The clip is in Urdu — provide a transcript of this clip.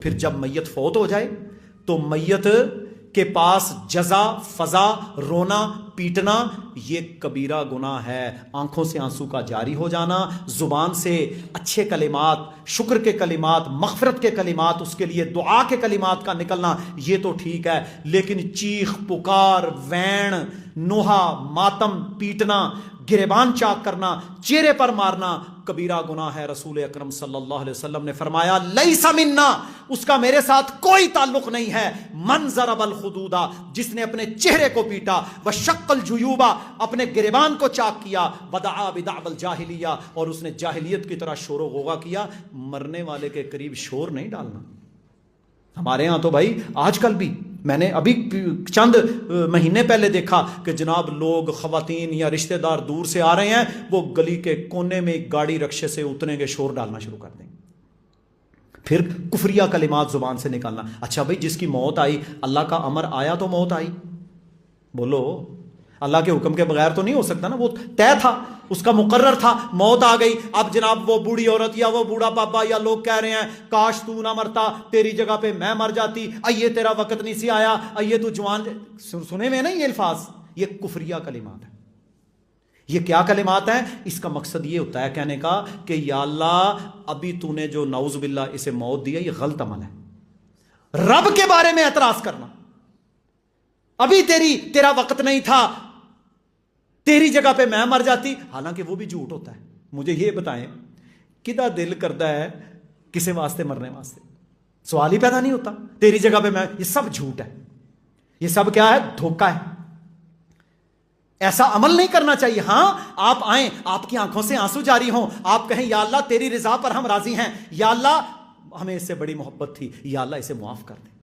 پھر جب میت فوت ہو جائے تو میت کے پاس جزا فضا رونا پیٹنا یہ کبیرہ گناہ ہے. آنکھوں سے آنسو کا جاری ہو جانا، زبان سے اچھے کلمات، شکر کے کلمات، مغفرت کے کلمات، اس کے لیے دعا کے کلمات کا نکلنا یہ تو ٹھیک ہے، لیکن چیخ پکار وین نوحہ ماتم پیٹنا گریبان چاک کرنا چہرے پر مارنا کبیرہ گناہ ہے. رسول اکرم صلی اللہ علیہ وسلم نے فرمایا لیس منا، اس کا میرے ساتھ کوئی تعلق نہیں ہے. من ضرب الخدودا، جس نے اپنے چہرے کو پیٹا، وشق الجیوبا، اپنے گریبان کو چاک کیا، ودعا بدعو الجاہلیہ، اور اس نے جاہلیت کی طرح شور و غوغا کیا. مرنے والے کے قریب شور نہیں ڈالنا. ہمارے ہاں تو بھائی آج کل بھی، میں نے ابھی چند مہینے پہلے دیکھا کہ جناب لوگ خواتین یا رشتہ دار دور سے آ رہے ہیں، وہ گلی کے کونے میں ایک گاڑی رکشے سے اتریں گے، شور ڈالنا شروع کر دیں گے، پھر کفریہ کلمات زبان سے نکالنا. اچھا بھائی جس کی موت آئی، اللہ کا امر آیا تو موت آئی، بولو اللہ کے حکم کے بغیر تو نہیں ہو سکتا نا، وہ طے تھا، اس کا مقرر تھا، موت آ گئی. اب جناب وہ بوڑھی عورت یا وہ بوڑھا بابا یا لوگ کہہ رہے ہیں کاش تو نہ مرتا، تیری جگہ پہ میں مر جاتی، ایے تیرا وقت نہیں سی آیا، ایے تو جوان. سنے میں نہیں یہ الفاظ، یہ کفریہ کلمات ہیں. یہ کیا کلمات ہیں؟ اس کا مقصد یہ ہوتا ہے کہنے کا کہ یا اللہ ابھی تو نے جو نعوذ باللہ اسے موت دیا یہ غلط عمل ہے. رب کے بارے میں اعتراض کرنا، ابھی تیرا وقت نہیں تھا، تیری جگہ پہ میں مر جاتی، حالانکہ وہ بھی جھوٹ ہوتا ہے. مجھے یہ بتائیں کدا دل کرتا ہے کسی واسطے مرنے واسطے؟ سوال ہی پیدا نہیں ہوتا. تیری جگہ پہ میں، یہ سب جھوٹ ہے، یہ سب کیا ہے؟ دھوکہ ہے. ایسا عمل نہیں کرنا چاہیے. ہاں آپ آئیں، آپ کی آنکھوں سے آنسو جاری ہوں، آپ کہیں یا اللہ تیری رضا پر ہم راضی ہیں، یا اللہ ہمیں اس سے بڑی محبت تھی، یا اللہ اسے معاف کر دیں.